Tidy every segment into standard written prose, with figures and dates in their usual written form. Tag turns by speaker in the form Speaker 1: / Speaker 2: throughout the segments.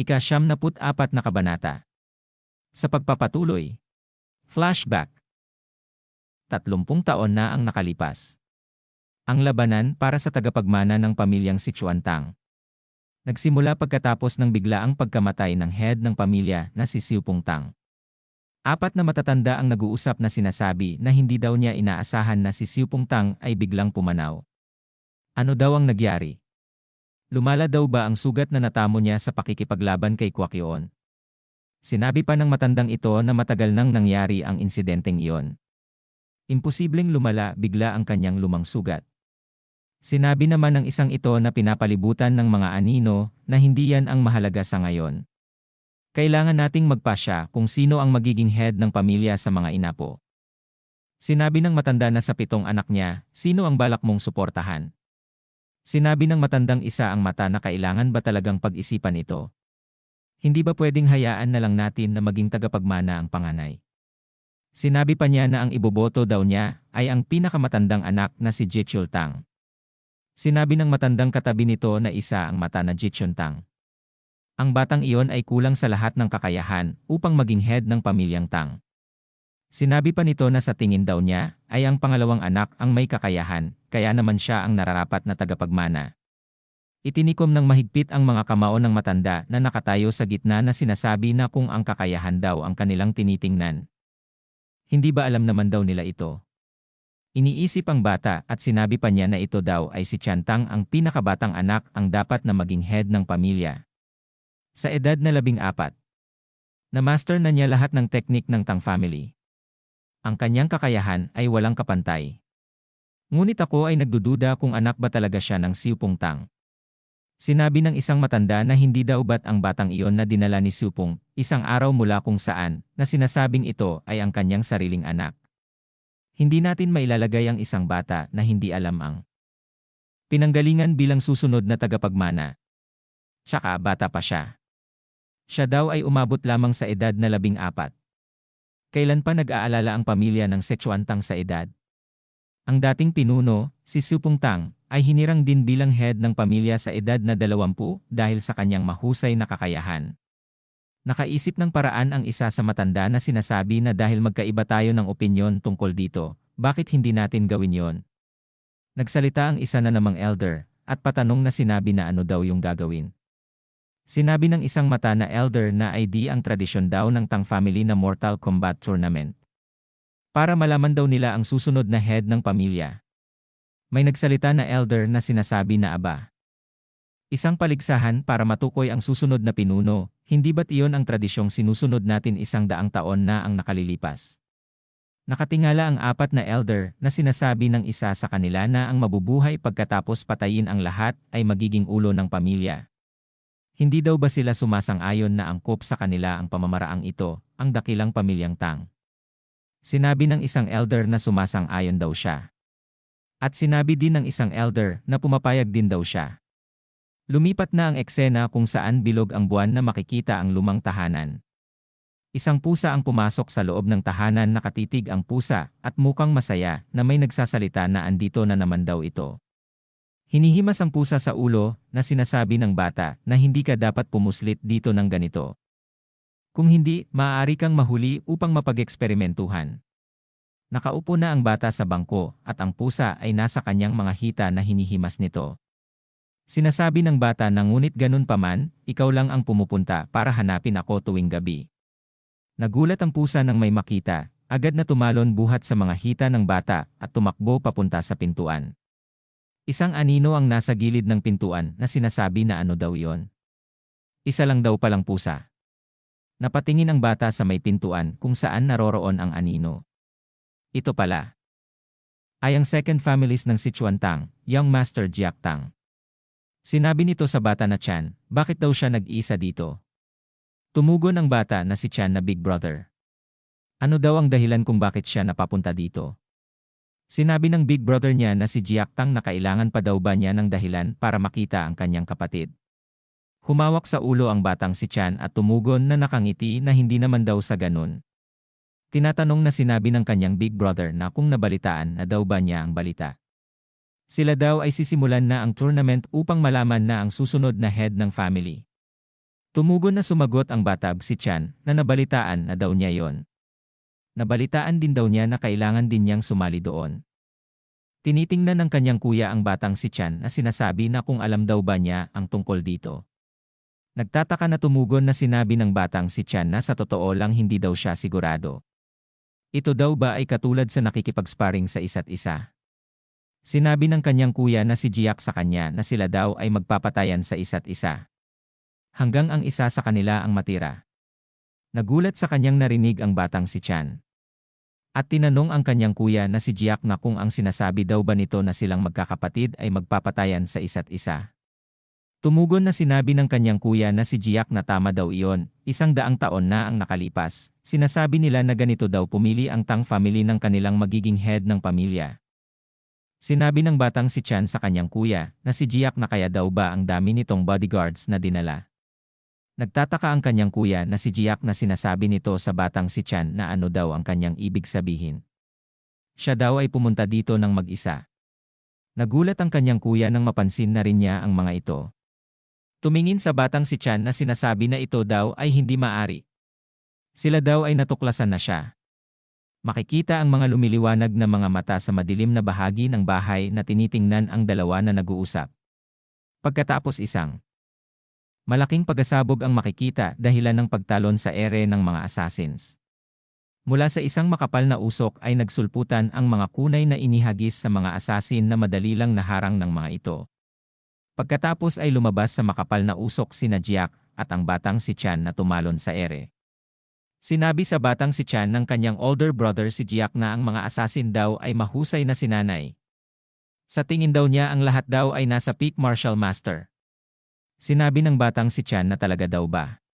Speaker 1: Ika-siyam-na-put-apat na kabanata. Sa pagpapatuloy. Flashback. 30 taon na ang nakalipas. Ang labanan para sa tagapagmana ng pamilyang si Chuan Tang. Nagsimula pagkatapos ng biglaang pagkamatay ng head ng pamilya na si Siu Pung Tang. 4 na matatanda ang nag-uusap na sinasabi na hindi daw niya inaasahan na si Siu Pung Tang ay biglang pumanaw. Ano daw ang nagyari? Lumala daw ba ang sugat na natamo niya sa pakikipaglaban kay Kwak-yeon? Sinabi pa ng matandang ito na matagal nang nangyari ang insidenteng iyon. Imposibleng lumala bigla ang kanyang lumang sugat. Sinabi naman ng isang ito na pinapalibutan ng mga anino na hindi yan ang mahalaga sa ngayon. Kailangan nating magpasya kung sino ang magiging head ng pamilya sa mga inapo. Sinabi ng matanda na sa 7 anak niya, sino ang balak mong suportahan? Sinabi ng matandang isa ang mata na kailangan ba talagang pag-isipan ito? Hindi ba pwedeng hayaan na lang natin na maging tagapagmana ang panganay? Sinabi pa niya na ang iboboto daw niya ay ang pinakamatandang anak na si Jichul Tang. Sinabi ng matandang katabi nito na isa ang mata na Jichun Tang. Ang batang iyon ay kulang sa lahat ng kakayahan upang maging head ng pamilyang Tang. Sinabi pa nito na sa tingin daw niya ay ang pangalawang anak ang may kakayahan, kaya naman siya ang nararapat na tagapagmana. Itinikom ng mahigpit ang mga kamao ng matanda na nakatayo sa gitna na sinasabi na kung ang kakayahan daw ang kanilang tinitingnan. Hindi ba alam naman daw nila ito? Iniisip ang bata at sinabi pa niya na ito daw ay si Chuan Tang ang pinakabatang anak ang dapat na maging head ng pamilya. Sa edad na 14, na-master na niya lahat ng teknik ng Tang family. Ang kanyang kakayahan ay walang kapantay. Ngunit ako ay nagdududa kung anak ba talaga siya ng Siu Pung Tang. Sinabi ng isang matanda na hindi daw ba't ang batang iyon na dinala ni Siu Pung isang araw mula kung saan na sinasabing ito ay ang kanyang sariling anak. Hindi natin mailalagay ang isang bata na hindi alam ang pinanggalingan bilang susunod na tagapagmana. Tsaka bata pa siya. Siya daw ay umabot lamang sa edad na 14. Kailan pa nag-aalala ang pamilya ng Chuan Tang sa edad? Ang dating pinuno, si Siu Pung Tang, ay hinirang din bilang head ng pamilya sa edad na 20 dahil sa kanyang mahusay na kakayahan. Nakaisip ng paraan ang isa sa matanda na sinasabi na dahil magkaiba tayo ng opinyon tungkol dito, bakit hindi natin gawin yon? Nagsalita ang isa na namang elder, at patanong na sinabi na ano daw yung gagawin. Sinabi ng isang mata na elder na ay di ang tradisyon daw ng Tang family na Mortal Kombat Tournament. Para malaman daw nila ang susunod na head ng pamilya. May nagsalita na elder na sinasabi na aba. Isang paligsahan para matukoy ang susunod na pinuno, hindi ba't iyon ang tradisyong sinusunod natin 100 taon na ang nakalilipas? Nakatingala ang 4 na elder na sinasabi ng isa sa kanila na ang mabubuhay pagkatapos patayin ang lahat ay magiging ulo ng pamilya. Hindi daw ba sila sumasang-ayon na angkop sa kanila ang pamamaraang ito, ang dakilang pamilyang Tang? Sinabi ng isang elder na sumasang-ayon daw siya. At sinabi din ng isang elder na pumapayag din daw siya. Lumipat na ang eksena kung saan bilog ang buwan na makikita ang lumang tahanan. Isang pusa ang pumasok sa loob ng tahanan, nakatitig ang pusa at mukhang masaya na may nagsasalita na andito na naman daw ito. Hinihimas ang pusa sa ulo na sinasabi ng bata na hindi ka dapat pumuslit dito ng ganito. Kung hindi, maaari kang mahuli upang mapag-eksperimentuhan. Nakaupo na ang bata sa bangko at ang pusa ay nasa kanyang mga hita na hinihimas nito. Sinasabi ng bata na ngunit ganun pa man, ikaw lang ang pumupunta para hanapin ako tuwing gabi. Nagulat ang pusa nang may makita, agad na tumalon buhat sa mga hita ng bata at tumakbo papunta sa pintuan. Isang anino ang nasa gilid ng pintuan na sinasabi na ano daw yon. Isa lang daw palang pusa. Napatingin ang bata sa may pintuan kung saan naroroon ang anino. Ito pala ay ang second families ng si Chuan Tang, Young Master Jiak Tang. Sinabi nito sa bata na Chan, bakit daw siya nag-iisa dito? Tumugon ang bata na si Chan na big brother. Ano daw ang dahilan kung bakit siya napapunta dito? Sinabi ng big brother niya na si Jiak Tang na kailangan pa daw ba niya ng dahilan para makita ang kanyang kapatid. Humawak sa ulo ang batang si Chan at tumugon na nakangiti na hindi naman daw sa ganun. Tinatanong na sinabi ng kanyang big brother na kung nabalitaan na daw ba niya ang balita. Sila daw ay sisimulan na ang tournament upang malaman na ang susunod na head ng family. Tumugon na sumagot ang batag si Chan na nabalitaan na daw niya yon. Nabalitaan din daw niya na kailangan din niyang sumali doon. Tinitingnan ng kanyang kuya ang batang si Chan na sinasabi na kung alam daw ba niya ang tungkol dito. Nagtataka na tumugon na sinabi ng batang si Chan na sa totoo lang hindi daw siya sigurado. Ito daw ba ay katulad sa nakikipag-sparring sa isa't isa? Sinabi ng kanyang kuya na si Jiak sa kanya na sila daw ay magpapatayan sa isa't isa. Hanggang ang isa sa kanila ang matira. Nagulat sa kanyang narinig ang batang si Chan. At tinanong ang kanyang kuya na si Jiak na kung ang sinasabi daw ba nito na silang magkakapatid ay magpapatayan sa isa't isa. Tumugon na sinabi ng kanyang kuya na si Jiak na tama daw iyon, 100 taon na ang nakalipas. Sinasabi nila na ganito daw pumili ang Tang family ng kanilang magiging head ng pamilya. Sinabi ng batang si Chan sa kanyang kuya na si Jiak na kaya daw ba ang dami nitong bodyguards na dinala. Nagtataka ang kanyang kuya na si Jiak na sinasabi nito sa batang si Chan na ano daw ang kanyang ibig sabihin. Siya daw ay pumunta dito ng mag-isa. Nagulat ang kanyang kuya nang mapansin na rin niya ang mga ito. Tumingin sa batang si Chan na sinasabi na ito daw ay hindi maari. Sila daw ay natuklasan na siya. Makikita ang mga lumiliwanag na mga mata sa madilim na bahagi ng bahay na tinitingnan ang dalawa na nag-uusap. Pagkatapos isang malaking pagkasabog ang makikita dahilan ng pagtalon sa ere ng mga assassins. Mula sa isang makapal na usok ay nagsulputan ang mga kunay na inihagis sa mga assassin na madali lang naharang ng mga ito. Pagkatapos ay lumabas sa makapal na usok sina Jiak at ang batang si Chan na tumalon sa ere. Sinabi sa batang si Chan ng kanyang older brother si Jiak na ang mga assassin daw ay mahusay na sinanay. Sa tingin daw niya ang lahat daw ay nasa peak martial master. Sinabi ng batang si Chan na talaga daw ba.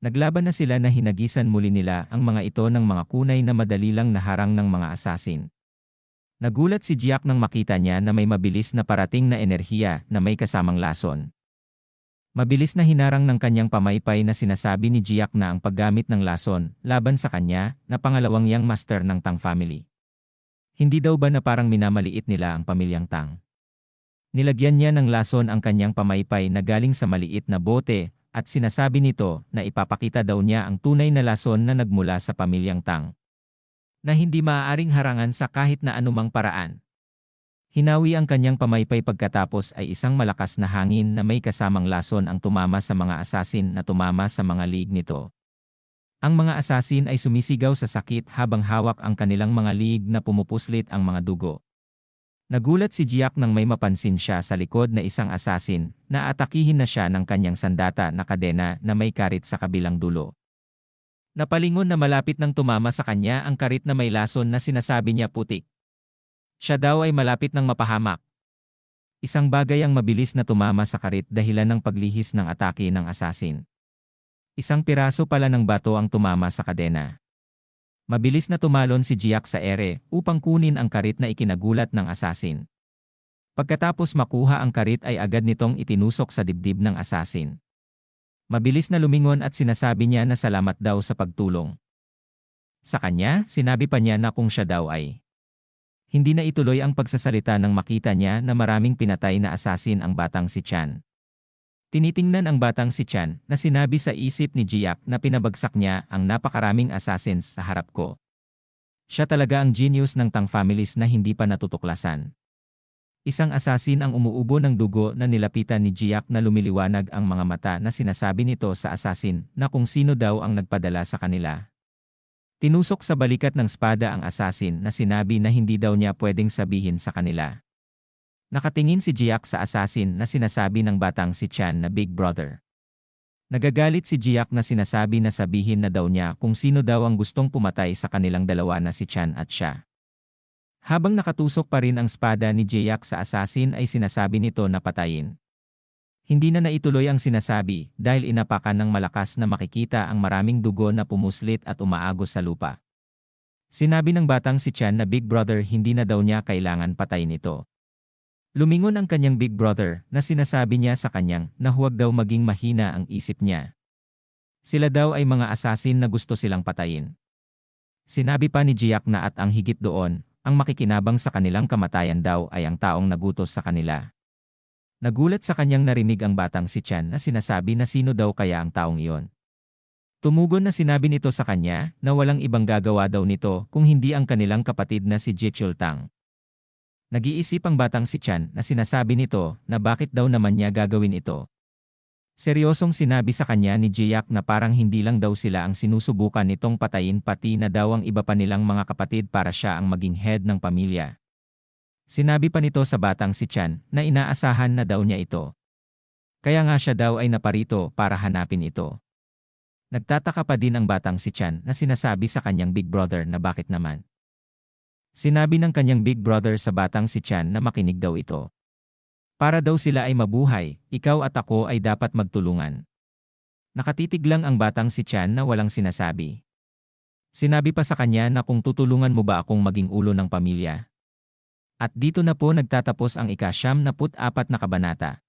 Speaker 1: Naglaban na sila na hinagisan muli nila ang mga ito ng mga kunay na madali lang naharang ng mga assassin. Nagulat si Jiak nang makita niya na may mabilis na parating na enerhiya na may kasamang lason. Mabilis na hinarang ng kanyang pamaypay na sinasabi ni Jiak na ang paggamit ng lason laban sa kanya na pangalawang yang master ng Tang family. Hindi daw ba na parang minamaliit nila ang pamilyang Tang? Nilagyan niya ng lason ang kanyang pamaypay na galing sa maliit na bote at sinasabi nito na ipapakita daw niya ang tunay na lason na nagmula sa pamilyang Tang. Na hindi maaaring harangan sa kahit na anumang paraan. Hinawi ang kanyang pamaypay pagkatapos ay isang malakas na hangin na may kasamang lason ang tumama sa mga assassin na tumama sa mga liig nito. Ang mga assassin ay sumisigaw sa sakit habang hawak ang kanilang mga liig na pumupuslit ang mga dugo. Nagulat si Jiak nang may mapansin siya sa likod na isang assassin na atakihin na siya ng kanyang sandata na kadena na may karit sa kabilang dulo. Napalingon na malapit nang tumama sa kanya ang karit na may lason na sinasabi niya putik. Siya daw ay malapit nang mapahamak. Isang bagay ang mabilis na tumama sa karit dahilan ng paglihis ng atake ng assassin. Isang piraso pala ng bato ang tumama sa kadena. Mabilis na tumalon si Jiak sa ere upang kunin ang karit na ikinagulat ng assassin. Pagkatapos makuha ang karit ay agad nitong itinusok sa dibdib ng assassin. Mabilis na lumingon at sinasabi niya na salamat daw sa pagtulong. Sa kanya, sinabi pa niya na kung siya daw ay. Hindi na ituloy ang pagsasalita nang makita niya na maraming pinatay na assassin ang batang si Chan. Tinitingnan ang batang si Chan na sinabi sa isip ni Jiak na pinabagsak niya ang napakaraming assassins sa harap ko. Siya talaga ang genius ng Tang families na hindi pa natutuklasan. Isang assassin ang umuubo ng dugo na nilapitan ni Jiak na lumiliwanag ang mga mata na sinasabi nito sa assassin na kung sino daw ang nagpadala sa kanila. Tinusok sa balikat ng espada ang assassin na sinabi na hindi daw niya pwedeng sabihin sa kanila. Nakatingin si Jiak sa assassin na sinasabi ng batang si Chan na Big Brother. Nagagalit si Jiak na sinasabi na sabihin na daw niya kung sino daw ang gustong pumatay sa kanilang dalawa na si Chan at siya. Habang nakatusok pa rin ang espada ni Jiak sa assassin ay sinasabi nito na patayin. Hindi na naituloy ang sinasabi dahil inapakan ng malakas na makikita ang maraming dugo na pumuslit at umaagos sa lupa. Sinabi ng batang si Chan na Big Brother hindi na daw niya kailangan patayin ito. Lumingon ang kanyang Big Brother na sinasabi niya sa kanyang na huwag daw maging mahina ang isip niya. Sila daw ay mga assassin na gusto silang patayin. Sinabi pa ni Jiak na at ang higit doon, ang makikinabang sa kanilang kamatayan daw ay ang taong nagutos sa kanila. Nagulat sa kanyang narinig ang batang si Chan na sinasabi na sino daw kaya ang taong iyon. Tumugon na sinabi nito sa kanya na walang ibang gagawa daw nito kung hindi ang kanilang kapatid na si Jichul Tang. Nag-iisip ang batang si Chan na sinasabi nito na bakit daw naman niya gagawin ito. Seryosong sinabi sa kanya ni Jiyak na parang hindi lang daw sila ang sinusubukan nitong patayin pati na daw ang iba pa nilang mga kapatid para siya ang maging head ng pamilya. Sinabi pa nito sa batang si Chan na inaasahan na daw niya ito. Kaya nga siya daw ay naparito para hanapin ito. Nagtataka pa din ang batang si Chan na sinasabi sa kanyang big brother na bakit naman. Sinabi ng kanyang big brother sa batang si Chan na makinig daw ito. Para daw sila ay mabuhay, ikaw at ako ay dapat magtulungan. Nakatitig lang ang batang si Chan na walang sinasabi. Sinabi pa sa kanya na kung tutulungan mo ba akong maging ulo ng pamilya. At dito na po nagtatapos ang ika-siyam na 4 na kabanata.